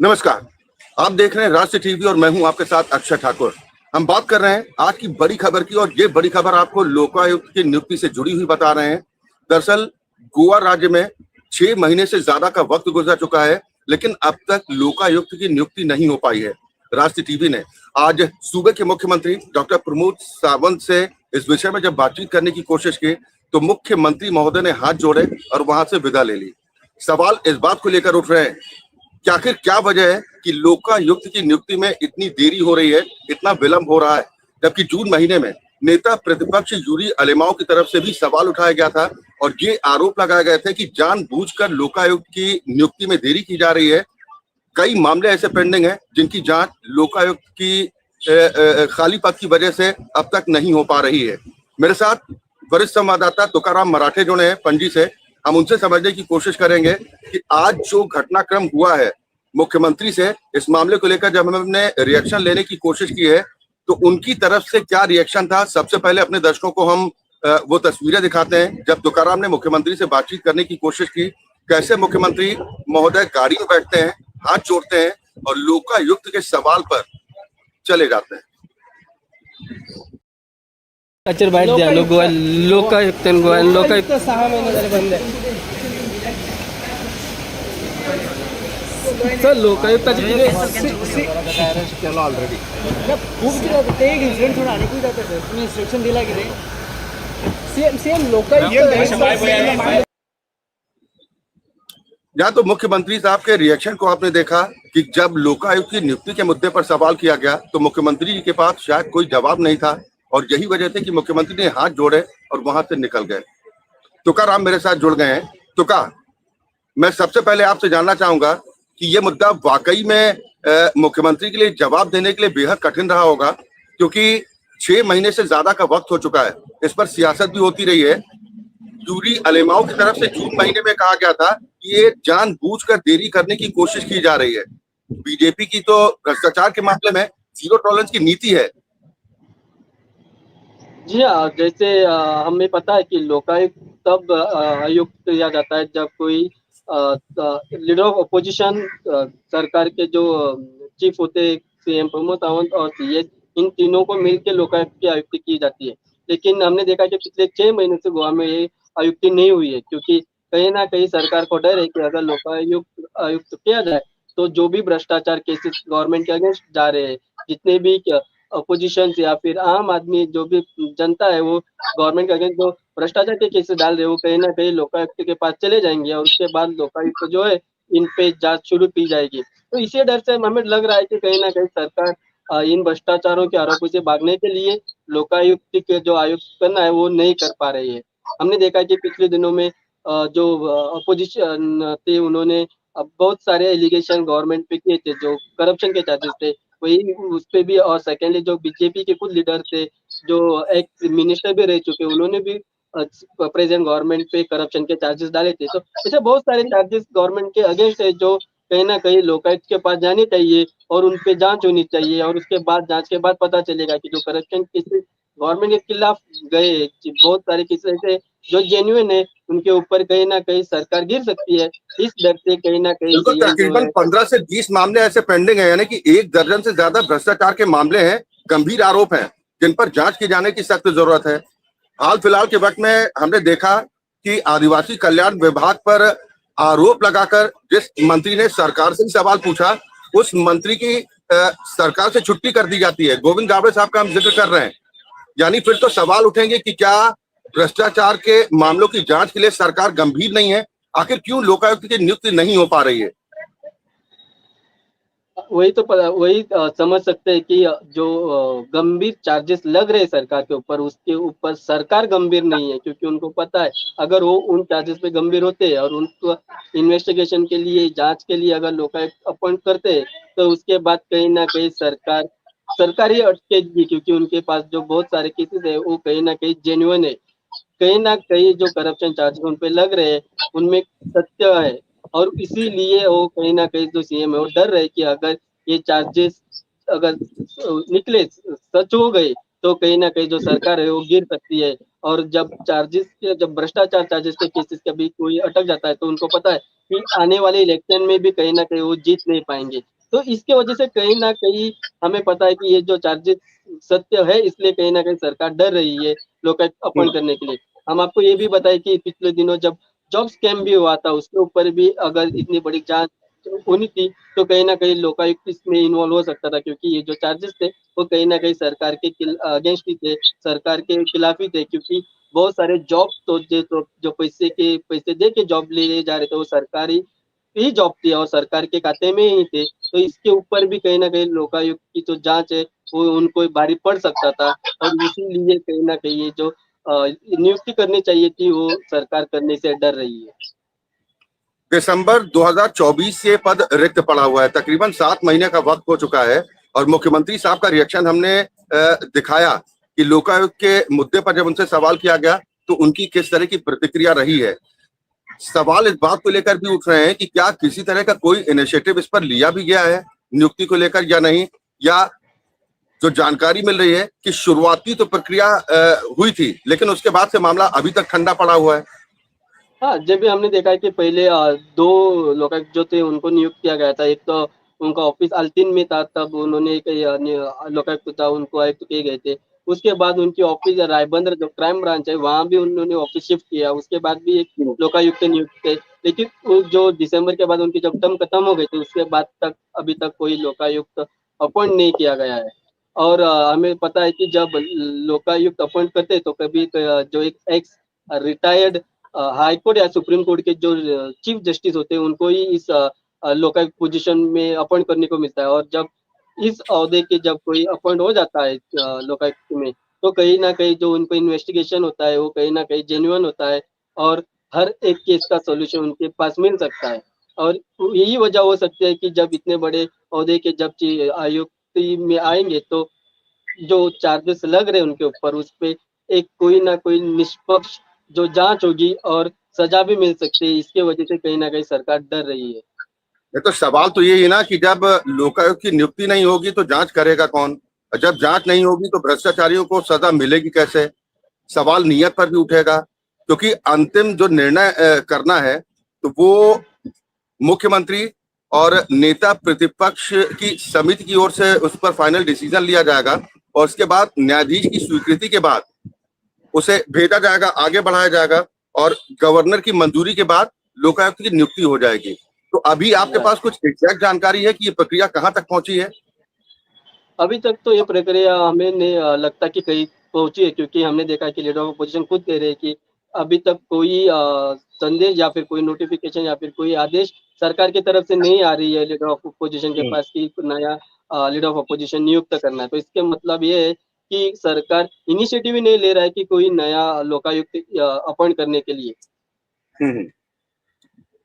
नमस्कार। आप देख रहे हैं राष्ट्रीय टीवी और मैं हूं आपके साथ अक्षय ठाकुर। हम बात कर रहे हैं आज की बड़ी खबर की और ये बड़ी खबर आपको लोकायुक्त की नियुक्ति से जुड़ी हुई बता रहे हैं। दरअसल गोवा राज्य में 6 महीने से ज्यादा का वक्त गुजर चुका है, लेकिन अब तक लोकायुक्त की नियुक्ति नहीं हो पाई है। राष्ट्रीय टीवी ने आज सूबे के मुख्यमंत्री डॉक्टर प्रमोद सावंत से इस विषय में जब बातचीत करने की कोशिश की तो मुख्यमंत्री महोदय ने हाथ जोड़े और वहां से विदा ले ली। सवाल इस बात को लेकर उठ रहे हैं कि आखिर क्या वजह है कि लोकायुक्त की नियुक्ति में इतनी देरी हो रही है, इतना विलंब हो रहा है, जबकि जून महीने में नेता प्रतिपक्ष यूरी अलेमाओ की तरफ से भी सवाल उठाया गया था और ये आरोप लगाए गए थे कि जानबूझकर लोकायुक्त की नियुक्ति में देरी की जा रही है। कई मामले ऐसे पेंडिंग हैं जिनकी जांच लोकायुक्त की खाली पद की वजह से अब तक नहीं हो पा रही है। मेरे साथ वरिष्ठ संवाददाता तुकाराम मराठे जुड़े हैं पणजी से। हम उनसे समझने की कोशिश करेंगे कि आज जो घटनाक्रम हुआ है मुख्यमंत्री से इस मामले को लेकर जब हमने रिएक्शन लेने की कोशिश की है तो उनकी तरफ से क्या रिएक्शन था। सबसे पहले अपने दर्शकों को हम वो तस्वीरें दिखाते हैं जब तुकाराम ने मुख्यमंत्री से बातचीत करने की कोशिश की। कैसे मुख्यमंत्री महोदय गाड़ी में बैठते हैं, हाथ जोड़ते हैं और लोकायुक्त के सवाल पर चले जाते हैं। अच्छा बैठ द्या लोकायुक्त 6 महिने झाले बंद आहे सर लोकायुक्ताची केलं ऑलरेडी खूप ते एक इन्सिडेंट थोडं आणि कुठे जातं सर तुम्ही इन्स्ट्रक्शन दिला की नाही सेम लोकायुक्त। यहाँ तो मुख्यमंत्री साहब के रिएक्शन को आपने देखा कि जब लोकायुक्त की नियुक्ति के मुद्दे पर सवाल किया गया तो मुख्यमंत्री जी के पास शायद कोई जवाब नहीं था और यही वजह थी कि मुख्यमंत्री ने हाथ जोड़े और वहां से निकल गए। तुकाराम मेरे साथ जुड़ गए हैं। तुका, मैं सबसे पहले आपसे जानना चाहूंगा कि ये मुद्दा वाकई में मुख्यमंत्री के लिए जवाब देने के लिए बेहद कठिन रहा होगा, क्योंकि 6 महीने से ज्यादा का वक्त हो चुका है। इस पर सियासत भी होती रही है। यूरी अलेमाओ की तरफ से जून महीने में कहा गया था कि ये जानबूझकर देरी करने की कोशिश की जा रही है। बीजेपी की तो भ्रष्टाचार के मामले में जीरो टॉलरेंस की नीति है। जी हाँ, जैसे हमें पता है कि लोकायुक्त तब आयुक्त किया जाता है जब कोई लीडर ऑफ अपोजिशन सरकार के जो चीफ होते हैं सीएम प्रमोद सावंत और सीएस, इन तीनों को मिलकर लोकायुक्त की आयुक्ति की जाती है। लेकिन हमने देखा कि पिछले 6 महीने से गोवा में ये आयुक्ति नहीं हुई है, क्योंकि कहीं ना कहीं सरकार को डर है कि अगर लोकायुक्त आयुक्त किया जाए तो जो भी भ्रष्टाचार केसेस गवर्नमेंट के अगेंस्ट जा रहे हैं, जितने भी अपोजिशन या फिर आम आदमी जो भी जनता है वो गवर्नमेंट के अगेंस्ट जो भ्रष्टाचार के केसेस डाल रहे हैं वो कहीं ना कहीं लोकायुक्त के पास चले जाएंगे और उसके बाद लोकायुक्त जो है इन पे जांच शुरू की जाएगी। तो इसी डर से हमें लग रहा है कि कहीं ना कहीं सरकार इन भ्रष्टाचारों के आरोपों से भागने के लिए लोकायुक्त के जो आयुक्त करना है वो नहीं कर पा रही है। हमने देखा कि पिछले दिनों में जो अपोजिशन थे उन्होंने बहुत सारे एलिगेशन गवर्नमेंट पे किए थे जो करप्शन के चार्जेस थे, वही उस पे भी। और सेकेंडली जो बीजेपी के कुछ लीडर थे जो एक मिनिस्टर भी रह चुके, उन्होंने भी प्रेजेंट गवर्नमेंट पे करप्शन के चार्जेस डाले थे। तो ऐसे बहुत सारे चार्जेस गवर्नमेंट के अगेंस्ट है जो कहीं ना कहीं लोकायुक्त के पास जाने चाहिए और उन पे जांच होनी चाहिए और उसके बाद जांच के बाद पता चलेगा कि जो करप्शन केसेस गवर्नमेंट के खिलाफ गए, बहुत सारे केसेस ऐसे जो जेन्युइन है, उनके ऊपर कहीं ना कहीं सरकार गिर सकती है। इस डर से कहीं ना कहीं बिल्कुल, तकरीबन 15 से 20 मामले ऐसे पेंडिंग है, यानी कि 1 दर्जन से ज्यादा भ्रष्टाचार के मामले हैं, गंभीर आरोप हैं जिन पर जांच की जाने की सख्त जरूरत है। हाल फिलहाल के वक्त में हमने देखा कि आदिवासी कल्याण विभाग पर आरोप लगाकर जिस मंत्री ने सरकार से सवाल पूछा, उस मंत्री की सरकार से छुट्टी कर दी जाती है। गोविंद गावड़े साहब का हम जिक्र कर रहे हैं। यानी फिर तो सवाल उठेंगे कि क्या भ्रष्टाचार के मामलों की जांच के लिए सरकार गंभीर नहीं है? आखिर क्यों लोकायुक्त की नियुक्ति नहीं हो पा रही है? वही समझ सकते हैं कि जो गंभीर चार्जेस लग रहे हैं सरकार के ऊपर, उसके ऊपर सरकार गंभीर नहीं है, क्योंकि उनको पता है अगर वो उन चार्जेस पे गंभीर होते हैं और उनको इन्वेस्टिगेशन के लिए, जांच के लिए अगर लोकायुक्त अपॉइंट करते हैं तो उसके बाद कहीं ना कहीं सरकार ही अटकेगी, क्योंकि उनके पास जो बहुत सारे केसेस है वो कहीं ना कहीं जेन्युइन है। कहीं ना कहीं जो करप्शन चार्जेस उन पे लग रहे हैं उनमें सत्य है और इसीलिए वो कहीं ना कहीं जो सीएम है वो डर रहे कि अगर ये चार्जेस अगर निकले, सच हो गए, तो कहीं ना कहीं जो सरकार है वो गिर सकती है और जब भ्रष्टाचार चार्जेस के केसेस कभी कोई अटक जाता है तो उनको पता है कि आने वाले इलेक्शन में भी कहीं ना कहीं वो जीत नहीं पाएंगे। तो इसके वजह से कहीं ना कहीं हमें पता है कि ये जो चार्जेस सत्य है, इसलिए कहीं ना कहीं सरकार डर रही है लोकायुक्त अपॉइंट करने के लिए। हम आपको ये भी बताएं कि पिछले दिनों जब जॉब स्कैम भी हुआ था, उसके ऊपर भी अगर इतनी बड़ी जांच होनी थी तो कहीं ना कहीं लोकायुक्त इसमें इन्वॉल्व हो सकता था, क्योंकि ये जो चार्जेस थे वो कहीं ना कहीं सरकार के अगेंस्ट ही थे, सरकार के खिलाफ ही थे, क्योंकि बहुत सारे जॉब तो जो पैसे दे के जॉब ले जा रहे थे वो सरकारी ही जॉब थी और सरकार के खाते में ही थे। तो इसके ऊपर भी कहीं ना कहीं लोकायुक्त की जो जांच है वो उनको भारी पड़ सकता था, और इसीलिए कहीं ना कहीं ये जो नियुक्ति करनी चाहिए थी वो सरकार करने से डर रही है। दिसंबर 2024 से पद रिक्त पड़ा हुआ है, तकरीबन 7 महीने का वक्त हो चुका है और मुख्यमंत्री साहब का रिएक्शन हमने दिखाया कि लोकायुक्त के मुद्दे पर जब उनसे सवाल किया गया तो उनकी किस तरह की प्रतिक्रिया रही है। सवाल इस बात को लेकर भी उठ रहे हैं कि क्या किसी तरह का कोई इनिशिएटिव इस पर लिया भी गया है नियुक्ति को लेकर या नहीं, या जो जानकारी मिल रही है कि शुरुआती तो प्रक्रिया हुई थी लेकिन उसके बाद से मामला अभी तक ठंडा पड़ा हुआ है। हाँ, जब भी हमने देखा है कि पहले 2 लोकायुक्त जो थे उनको नियुक्त किया गया था। एक तो उनका ऑफिस आल्तिन में था, तब उन्होंने एक लोकायुक्त था उनको आयुक्त किए गए थे। उसके बाद उनकी ऑफिस रायबंदर जो क्राइम ब्रांच है वहाँ भी उन्होंने ऑफिस शिफ्ट किया, उसके बाद भी एक लोकायुक्त नियुक्त थे। लेकिन वो जो दिसंबर के बाद उनकी जब टर्म खत्म हो गई थी उसके बाद तक अभी तक कोई लोकायुक्त अपॉइंट नहीं किया गया है। और हमें पता है कि जब लोकायुक्त अपॉइंट करते हैं तो कभी जो एक एक्स रिटायर्ड हाई कोर्ट या सुप्रीम कोर्ट के जो चीफ जस्टिस होते हैं उनको ही इस लोकायुक्त पोजीशन में अपॉइंट करने को मिलता है। और जब इस ओहदे के जब कोई अपॉइंट हो जाता है लोकायुक्त में, तो कहीं ना कहीं जो उनको इन्वेस्टिगेशन होता है वो कहीं ना कहीं जेन्युइन होता है और हर एक केस का सॉल्यूशन उनके पास मिल सकता है। और यही वजह हो सकती है कि जब इतने बड़े ओहदे के जब आयुक्त में आएंगे तो जो चार्जेस लग रहे हैं उनके ऊपर उस पे एक कोई ना कोई निष्पक्ष जो जांच होगी और सजा भी मिल सकती है। इसके वजह से कहीं ना कहीं सरकार डर रही है। ये तो सवाल तो यही है ना कि जब लोकायुक्त की नियुक्ति नहीं होगी तो जांच करेगा कौन, और जब जांच नहीं होगी तो भ्रष्टाचारियों को सजा मिलेगी कैसे। सवाल नियत पर भी उठेगा, क्योंकि अंतिम जो निर्णय करना है तो वो मुख्यमंत्री और नेता प्रतिपक्ष की समिति की ओर से उस पर फाइनल डिसीजन लिया जाएगा और उसके बाद न्यायाधीश की स्वीकृति के बाद उसे भेजा जाएगा, आगे बढ़ाया जाएगा और गवर्नर की मंजूरी के बाद लोकायुक्त की नियुक्ति हो जाएगी। तो अभी आपके पास कुछ एग्जैक्ट जानकारी है कि ये प्रक्रिया कहाँ तक पहुंची है? अभी तक तो ये प्रक्रिया हमें नहीं लगता कि कहीं पहुंची है, क्योंकि हमने देखा कि लीडर ऑफ अपोजिशन खुद कह रहे हैं कि अभी तक कोई संदेश या फिर कोई नोटिफिकेशन या फिर कोई आदेश सरकार की तरफ से नहीं आ रही है लीडर ऑफ अपोजिशन के पास कि नया लीडर ऑफ अपोजिशन नियुक्त करना है। तो इसके मतलब ये है कि सरकार इनिशिएटिव ही नहीं ले रहा है कि कोई नया लोकायुक्त अपॉइंट करने के लिए।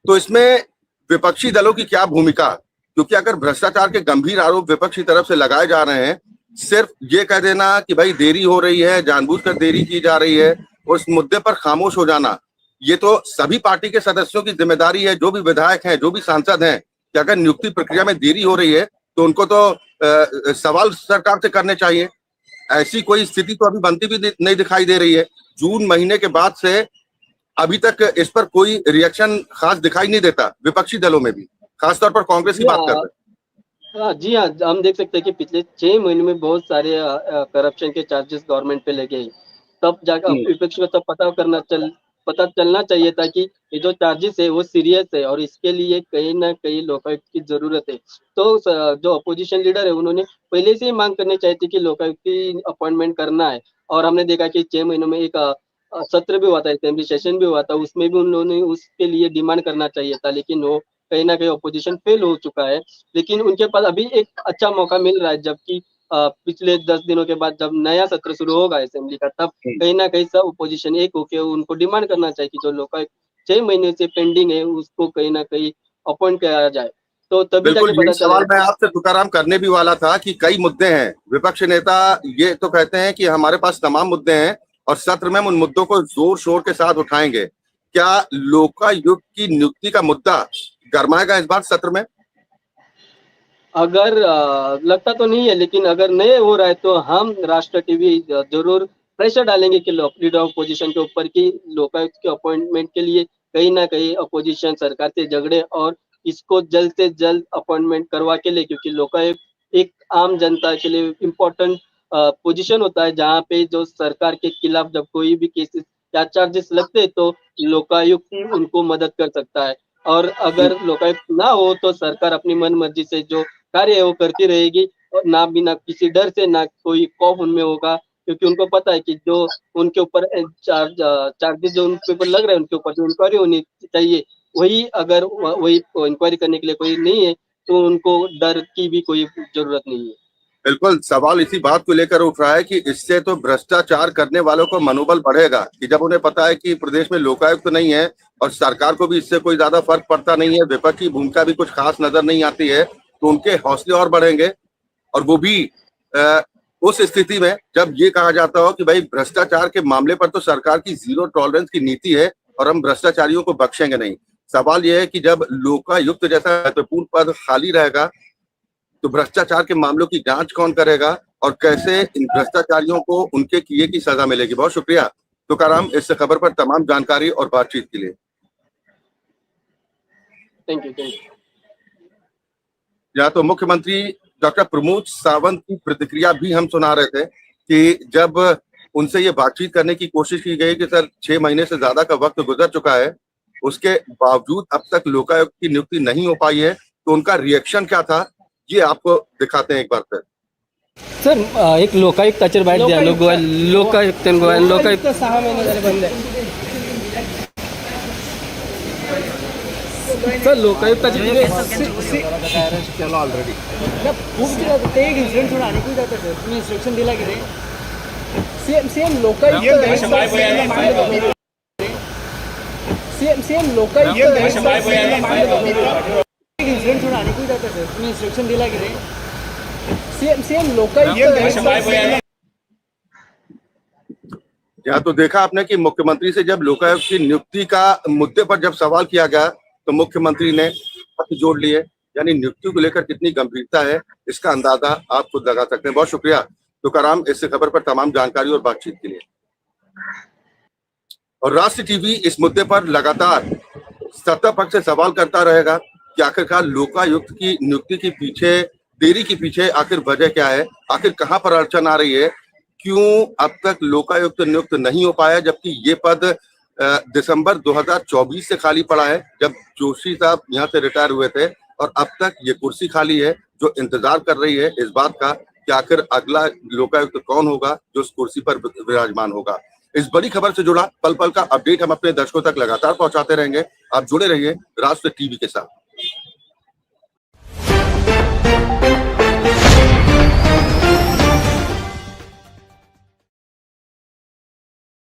तो इसमें विपक्षी दलों की क्या भूमिका, क्योंकि अगर भ्रष्टाचार के गंभीर आरोप विपक्ष की तरफ से लगाए जा रहे हैं, सिर्फ ये कह देना कि भाई देरी हो रही है, जानबूझकर देरी की जा रही है और इस मुद्दे पर खामोश हो जाना, ये तो सभी पार्टी के सदस्यों की जिम्मेदारी है, जो भी विधायक हैं, जो भी सांसद हैं, कि अगर नियुक्ति प्रक्रिया में देरी हो रही है तो उनको तो सवाल सरकार से करने चाहिए। ऐसी कोई स्थिति तो अभी बनती भी नहीं दिखाई दे रही है। जून महीने के बाद से अभी तक इस पर कोई रिएक्शन खास दिखाई नहीं देता विपक्षी दलों में भी, खासतौर पर कांग्रेस की बात कर रहे हैं। हाँ जी हाँ, हम देख सकते हैं कि पिछले 6 महीने में बहुत सारे करप्शन के चार्जेस गवर्नमेंट पे लगे हैं। तब जाकर विपक्ष को तब पता चलना चाहिए था कि ये जो चार्जेस है वो सीरियस है और इसके लिए कहीं ना कहीं लोकायुक्त की जरूरत है। तो जो अपोजिशन लीडर है उन्होंने पहले से ही मांग करनी चाहिए थी कि लोकायुक्त की अपॉइंटमेंट करना है। और हमने देखा कि 6 महीनों में एक सत्र भी हुआ था, असेंबली सेशन भी हुआ था, उसमें भी उन्होंने उसके लिए डिमांड करना चाहिए था, लेकिन वो कहीं ना कहीं अपोजिशन फेल हो चुका है। लेकिन उनके पास अभी एक अच्छा मौका मिल रहा है, जबकि पिछले 10 दिनों के बाद जब नया सत्र शुरू होगा असेंबली का, तब कहीं ना कहीं सब अपोजिशन एक होकर उनको डिमांड करना चाहिए कि जो लोकायुक्त 6 महीने से पेंडिंग है उसको कहीं ना कहीं अपॉइंट किया जाए। तो तभी बिल्कुल जाके पता यही सवाल मैं चलेगा। आपसे तुकाराम करने भी वाला था कि कई मुद्दे हैं, विपक्ष नेता ये तो कहते हैं कि हमारे पास तमाम मुद्दे हैं और सत्र में हम उन मुद्दों को जोर शोर के साथ उठाएंगे। क्या लोकायुक्त की नियुक्ति का मुद्दा गरमाएगा इस बार सत्र में? अगर लगता तो नहीं है, लेकिन अगर नहीं हो रहा है तो हम राष्ट्र टीवी जरूर प्रेशर डालेंगे कि लीडर ऑफ अपोजिशन के ऊपर कि लोकायुक्त के अपॉइंटमेंट के लिए कहीं ना कहीं अपोजिशन सरकार से झगड़े और इसको जल्द से जल्द अपॉइंटमेंट करवा के ले, क्योंकि लोकायुक्त एक आम जनता के लिए इम्पोर्टेंट पोजीशन होता है जहाँ पे जो सरकार के खिलाफ जब कोई भी केसेस या चार्जेस लगते हैं तो लोकायुक्त उनको मदद कर सकता है। और अगर लोकायुक्त ना हो तो सरकार अपनी मन मर्जी से जो कार्य है वो करती रहेगी और ना बिना किसी डर से, ना कोई खौफ उनमें होगा, क्योंकि उनको पता है कि जो उनके ऊपर चार्जेस जो उनके ऊपर लग रहे हैं उनके ऊपर जो इंक्वायरी होनी चाहिए वही, अगर वही इंक्वायरी करने के लिए कोई नहीं है तो उनको डर की भी कोई जरूरत नहीं है। बिल्कुल, सवाल इसी बात को लेकर उठ रहा है कि इससे तो भ्रष्टाचार करने वालों को मनोबल बढ़ेगा कि जब उन्हें पता है कि प्रदेश में लोकायुक्त नहीं है और सरकार को भी इससे कोई ज्यादा फर्क पड़ता नहीं है, विपक्ष की भूमिका भी कुछ खास नजर नहीं आती है, तो उनके हौसले और बढ़ेंगे। और वो भी उस स्थिति में जब ये कहा जाता हो कि भाई भ्रष्टाचार के मामले पर तो सरकार की जीरो टॉलरेंस की नीति है और हम भ्रष्टाचारियों को बख्शेंगे नहीं। सवाल यह है कि जब लोकायुक्त जैसा महत्वपूर्ण पद खाली रहेगा तो भ्रष्टाचार के मामलों की जांच कौन करेगा और कैसे इन भ्रष्टाचारियों को उनके किए की सजा मिलेगी। बहुत शुक्रिया तुकाराम इस खबर पर तमाम जानकारी और बातचीत के लिए। Thank you. यहाँ तो मुख्यमंत्री डॉक्टर प्रमोद सावंत की प्रतिक्रिया भी हम सुना रहे थे कि जब उनसे ये बातचीत करने की कोशिश की गई कि सर 6 महीने से ज्यादा का वक्त गुजर चुका है, उसके बावजूद अब तक लोकायुक्त की नियुक्ति नहीं हो पाई है, तो उनका रिएक्शन क्या था ये आपको दिखाते हैं एक बार फिर। सर एक लोकायुक्ताचेर भायर द्या लोकायुक्तान गोंयान लोकायुक्त 6 महिने झाले बंद आहे. सर लोकायुक्ताची अरेस्ट केलं ऑलरेडी. खूप ते एक इन्सिडेंट थोडं आणि काही जातं सर. तुम्ही इन्स्ट्रक्शन दिला की नाही same Lokayukta same Lokayukta incident थोडं आणि काही जातं सर. तुम्ही इन्स्ट्रक्शन दिला की नाही सेम लोकायुक्त. यहाँ तो देखा आपने कि मुख्यमंत्री से जब लोकायुक्त की नियुक्ति का मुद्दे पर जब सवाल किया गया तो मुख्यमंत्री ने हाथ जोड़ लिए, यानी नियुक्ति को लेकर कितनी गंभीरता है इसका अंदाजा आप खुद लगा सकते हैं। बहुत शुक्रिया तुकाराम इस खबर पर तमाम जानकारी और बातचीत के लिए। और राष्ट्रीय टीवी इस मुद्दे पर लगातार सत्ता पक्ष से सवाल करता रहेगा कि आखिरकार लोकायुक्त की नियुक्ति के पीछे देरी के पीछे आखिर वजह क्या है, आखिर कहां पर अड़चन आ रही है, क्यों अब तक लोकायुक्त नियुक्त नहीं हो पाया, जबकि ये पद दिसंबर 2024 से खाली पड़ा है जब जोशी साहब यहाँ से रिटायर हुए थे, और अब तक ये कुर्सी खाली है जो इंतजार कर रही है इस बात का कि आखिर अगला लोकायुक्त कौन होगा जो उस कुर्सी पर विराजमान होगा। इस बड़ी खबर से जुड़ा पल पल का अपडेट हम अपने दर्शकों तक लगातार पहुंचाते रहेंगे। आप जुड़े रहिए राष्ट्र टीवी के साथ।